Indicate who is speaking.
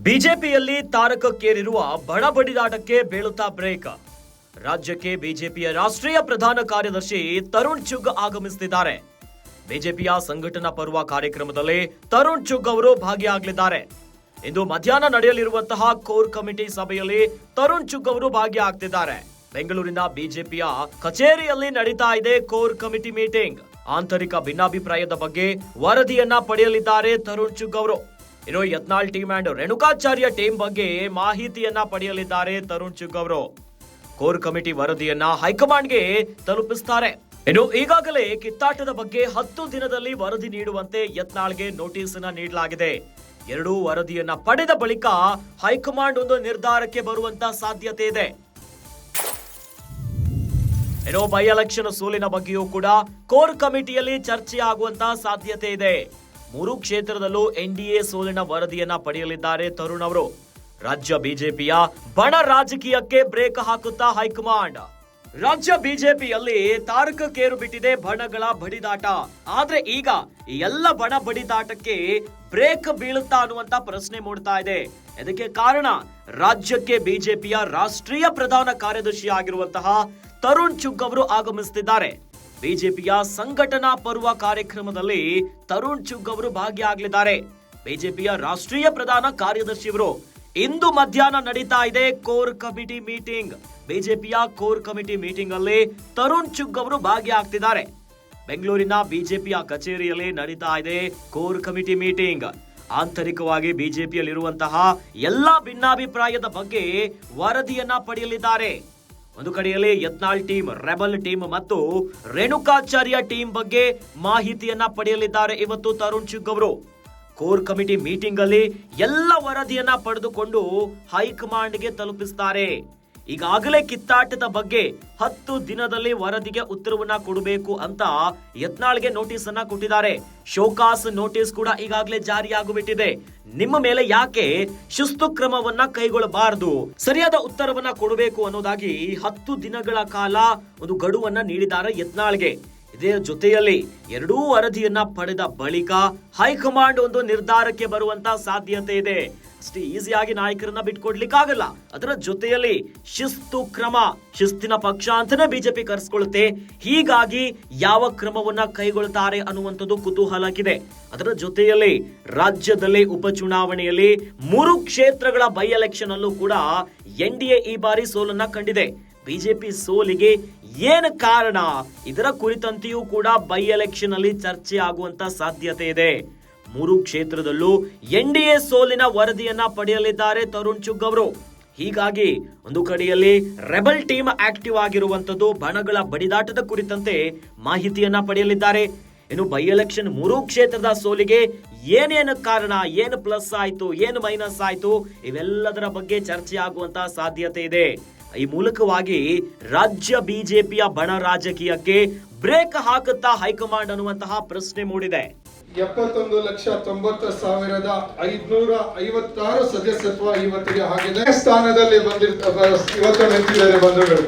Speaker 1: ಬಿಜೆಪಿಯಲ್ಲಿ ತಾರಕಕ್ಕೇರಿರುವ ಬಣ ಬಡಿದಾಟಕ್ಕೆ ಬೀಳುತ್ತಾ ಬ್ರೇಕ್. ರಾಜ್ಯಕ್ಕೆ ಬಿಜೆಪಿಯ ರಾಷ್ಟ್ರೀಯ ಪ್ರಧಾನ ಕಾರ್ಯದರ್ಶಿ ತರುಣ್ ಚುಗ್ ಆಗಮಿಸುತ್ತಿದ್ದಾರೆ. ಬಿಜೆಪಿಯ ಸಂಘಟನಾ ಪರ್ವ ಕಾರ್ಯಕ್ರಮದಲ್ಲಿ ತರುಣ್ ಚುಗ್ ಅವರು ಭಾಗಿಯಾಗಲಿದ್ದಾರೆ. ಇಂದು ಮಧ್ಯಾಹ್ನ ನಡೆಯಲಿರುವಂತಹ ಕೋರ್ ಕಮಿಟಿ ಸಭೆಯಲ್ಲಿ ತರುಣ್ ಚುಗ್ ಅವರು ಭಾಗಿಯಾಗ್ತಿದ್ದಾರೆ. ಬೆಂಗಳೂರಿನ ಬಿಜೆಪಿಯ ಕಚೇರಿಯಲ್ಲಿ ನಡೀತಾ ಇದೆ ಕೋರ್ ಕಮಿಟಿ ಮೀಟಿಂಗ್. ಆಂತರಿಕ ಭಿನ್ನಾಭಿಪ್ರಾಯದ ಬಗ್ಗೆ ವರದಿಯನ್ನ ಪಡೆಯಲಿದ್ದಾರೆ ತರುಣ್ ಚುಗ್ ಅವರು. ಇನ್ನು Yatnal team and Renukacharya team ಬಗ್ಗೆ ಮಾಹಿತಿಯನ್ನ ಪಡೆಯಲಿದ್ದಾರೆ ತರುಣ್ ಚುಗ್ ಅವರು. ಕೋರ್ ಕಮಿಟಿ ವರದಿಯನ್ನ ಹೈಕಮಾಂಡ್ಗೆ ತಲುಪಿಸುತ್ತಾರೆ. ಇನ್ನು ಈಗಾಗಲೇ ಕಿತ್ತಾಟದ ಬಗ್ಗೆ 10 ದಿನದಲ್ಲಿ ವರದಿ ನೀಡುವಂತೆ ಯತ್ನಾಳ್ಗೆ ನೋಟಿಸ್ ಅನ್ನ ನೀಡಲಾಗಿದೆ. ಎರಡೂ ವರದಿಯನ್ನ ಪಡೆದ ಬಳಿಕ ಹೈಕಮಾಂಡ್ ಒಂದು ನಿರ್ಧಾರಕ್ಕೆ ಬರುವಂತ ಸಾಧ್ಯತೆ ಇದೆ. ಇನ್ನು ಬೈ ಎಲೆಕ್ಷನ್ ಸೋಲಿನ ಬಗ್ಗೆಯೂ ಕೂಡ ಕೋರ್ ಕಮಿಟಿಯಲ್ಲಿ ಚರ್ಚೆ ಆಗುವಂತ ಸಾಧ್ಯತೆ ಇದೆ. 3 ಕ್ಷೇತ್ರದಲ್ಲೂ ಎನ್ಡಿಎ ಸೋಲಿನ ವರದಿಯನ್ನ ಪಡೆಯಲಿದ್ದಾರೆ ತರುಣ್ ಅವರು. ರಾಜ್ಯ ಬಿಜೆಪಿಯ ಬಣ ರಾಜಕೀಯಕ್ಕೆ ಬ್ರೇಕ್ ಹಾಕುತ್ತಾ ಹೈಕಮಾಂಡ್. ರಾಜ್ಯ ಬಿಜೆಪಿಯಲ್ಲಿ ತಾರಕಕ್ಕೇರು ಬಿಟ್ಟಿದೆ ಬಣಗಳ ಬಡಿದಾಟ. ಆದ್ರೆ ಈಗ ಈ ಎಲ್ಲ ಬಣ ಬಡಿದಾಟಕ್ಕೆ ಬ್ರೇಕ್ ಬೀಳುತ್ತಾ ಅನ್ನುವಂತ ಪ್ರಶ್ನೆ ಮೂಡ್ತಾ ಇದೆ. ಇದಕ್ಕೆ ಕಾರಣ ರಾಜ್ಯಕ್ಕೆ ಬಿಜೆಪಿಯ ರಾಷ್ಟ್ರೀಯ ಪ್ರಧಾನ ಕಾರ್ಯದರ್ಶಿ ಆಗಿರುವಂತಹ ತರುಣ್ ಚುಗ್ ಅವರು ಆಗಮಿಸುತ್ತಿದ್ದಾರೆ. ಬಿಜೆಪಿಯ ಸಂಘಟನಾ ಪರ್ವ ಕಾರ್ಯಕ್ರಮದಲ್ಲಿ ತರುಣ್ ಚುಗ್ ಅವರು ಭಾಗಿಯಾಗಲಿದ್ದಾರೆ. ಬಿಜೆಪಿಯ ರಾಷ್ಟ್ರೀಯ ಪ್ರಧಾನ ಕಾರ್ಯದರ್ಶಿಯವರು ಇಂದು ಮಧ್ಯಾಹ್ನ ನಡೀತಾ ಇದೆ ಕೋರ್ ಕಮಿಟಿ ಮೀಟಿಂಗ್. ಬಿಜೆಪಿಯ ಕೋರ್ ಕಮಿಟಿ ಮೀಟಿಂಗ್ ಅಲ್ಲಿ ತರುಣ್ ಚುಗ್ ಅವರು ಭಾಗಿಯಾಗ್ತಿದ್ದಾರೆ. ಬೆಂಗಳೂರಿನ ಬಿಜೆಪಿಯ ಕಚೇರಿಯಲ್ಲಿ ನಡೀತಾ ಇದೆ ಕೋರ್ ಕಮಿಟಿ ಮೀಟಿಂಗ್. ಆಂತರಿಕವಾಗಿ ಬಿಜೆಪಿಯಲ್ಲಿರುವಂತಹ ಎಲ್ಲಾ ಭಿನ್ನಾಭಿಪ್ರಾಯದ ಬಗ್ಗೆ ವರದಿಯನ್ನ ಪಡೆಯಲಿದ್ದಾರೆ. ಒಂದು ಕಡೆಯಲ್ಲಿ ಯತ್ನಾಳ್ ಟೀಮ್, ರೆಬಲ್ ಟೀಮ್ ಮತ್ತು ರೇಣುಕಾಚಾರ್ಯ ಟೀಮ್ ಬಗ್ಗೆ ಮಾಹಿತಿಯನ್ನ ಪಡೆಯಲಿದ್ದಾರೆ ಇವತ್ತು ತರುಣ್ ಚುಗ್ ಅವರು. ಕೋರ್ ಕಮಿಟಿ ಮೀಟಿಂಗ್ ಅಲ್ಲಿ ಎಲ್ಲ ವರದಿಯನ್ನ ಪಡೆದುಕೊಂಡು ಹೈಕಮಾಂಡ್ಗೆ ತಲುಪಿಸುತ್ತಾರೆ. ಈಗಾಗಲೇ ಕಿತ್ತಾಟದ ಬಗ್ಗೆ 10 ದಿನದಲ್ಲಿ ವರದಿಗೆ ಉತ್ತರವನ್ನ ಕೊಡಬೇಕು ಅಂತ ಯತ್ನಾಳ್ಗೆ ನೋಟಿಸ್ ಅನ್ನ ಕೊಟ್ಟಿದ್ದಾರೆ. ಶೋಕಾಸ್ ನೋಟಿಸ್ ಕೂಡ ಈಗಾಗಲೇ ಜಾರಿಯಾಗಿಬಿಟ್ಟಿದೆ. ನಿಮ್ಮ ಮೇಲೆ ಯಾಕೆ ಶಿಸ್ತು ಕ್ರಮವನ್ನ ಕೈಗೊಳ್ಳಬಾರದು, ಸರಿಯಾದ ಉತ್ತರವನ್ನ ಕೊಡಬೇಕು ಅನ್ನೋದಾಗಿ 10 ದಿನಗಳ ಕಾಲ ಒಂದು ಗಡುವನ್ನ ನೀಡಿದ್ದಾರೆ ಯತ್ನಾಳ್ಗೆ. ಇದೇ ಜೊತೆಯಲ್ಲಿ ಎರಡೂ ವರದಿಯನ್ನ ಪಡೆದ ಬಳಿಕ ಹೈಕಮಾಂಡ್ ಒಂದು ನಿರ್ಧಾರಕ್ಕೆ ಬರುವಂತ ಸಾಧ್ಯತೆ ಇದೆ. ಅಷ್ಟೇ ಈಸಿಯಾಗಿ ನಾಯಕರನ್ನ ಬಿಟ್ಕೊಡ್ಲಿಕ್ಕಾಗಲ್ಲ. ಅದರ ಜೊತೆಯಲ್ಲಿ ಶಿಸ್ತು ಕ್ರಮ, ಶಿಸ್ತಿನ ಪಕ್ಷ ಅಂತಾನೆ ಬಿಜೆಪಿ ಕರೆಸ್ಕೊಳ್ಳುತ್ತೆ. ಹೀಗಾಗಿ ಯಾವ ಕ್ರಮವನ್ನ ಕೈಗೊಳ್ಳುತ್ತಾರೆ ಅನ್ನುವಂಥದ್ದು ಕುತೂಹಲಕ್ಕಿದೆ. ಅದರ ಜೊತೆಯಲ್ಲಿ ರಾಜ್ಯದಲ್ಲಿ ಉಪಚುನಾವಣೆಯಲ್ಲಿ 3 ಕ್ಷೇತ್ರಗಳ ಬೈ ಎಲೆಕ್ಷನ್ ಅಲ್ಲೂ ಕೂಡ ಎನ್ಡಿಎ ಈ ಬಾರಿ ಸೋಲನ್ನ ಕಂಡಿದೆ. ಬಿಜೆಪಿ ಸೋಲಿಗೆ ಏನು ಕಾರಣ, ಇದರ ಕುರಿತಂತೆಯೂ ಕೂಡ ಬೈ ಎಲೆಕ್ಷನ್ ಅಲ್ಲಿ ಚರ್ಚೆ ಆಗುವಂತ ಸಾಧ್ಯತೆ ಇದೆ. 3 ಕ್ಷೇತ್ರದಲ್ಲೂ ಎನ್ಡಿಎ ಸೋಲಿನ ವರದಿಯನ್ನ ಪಡೆಯಲಿದ್ದಾರೆ ತರುಣ್ ಚುಗ್ ಅವರು. ಹೀಗಾಗಿ ಒಂದು ಕಡೆಯಲ್ಲಿ ರೆಬಲ್ ಟೀಮ್ ಆಕ್ಟಿವ್ ಆಗಿರುವಂತದ್ದು ಬಣಗಳ ಬಡಿದಾಟದ ಕುರಿತಂತೆ ಮಾಹಿತಿಯನ್ನ ಪಡೆಯಲಿದ್ದಾರೆ. ಇನ್ನು ಬೈ ಎಲೆಕ್ಷನ್ 3 ಕ್ಷೇತ್ರದ ಸೋಲಿಗೆ ಏನೇನು ಕಾರಣ, ಏನು ಪ್ಲಸ್ ಆಯ್ತು, ಏನು ಮೈನಸ್ ಆಯ್ತು, ಇವೆಲ್ಲದರ ಬಗ್ಗೆ ಚರ್ಚೆ ಆಗುವಂತ ಸಾಧ್ಯತೆ ಇದೆ. ಈ ಮೂಲಕವಾಗಿ ರಾಜ್ಯ ಬಿಜೆಪಿಯ ಬಣ ರಾಜಕೀಯಕ್ಕೆ ಬ್ರೇಕ್ ಹಾಕುತ್ತಾ ಹೈಕಮಾಂಡ್ ಅನ್ನುವಂತಹ ಪ್ರಶ್ನೆ ಮೂಡಿದೆ.
Speaker 2: 71,556 ಸದಸ್ಯತ್ವ ಇವತ್ತಿಗೆ ಆಗಿದೆ. ಸ್ಥಾನದಲ್ಲಿ ಇವತ್ತು ನಿಂತಿದ್ದಾರೆ ಬಂಧುಗಳು.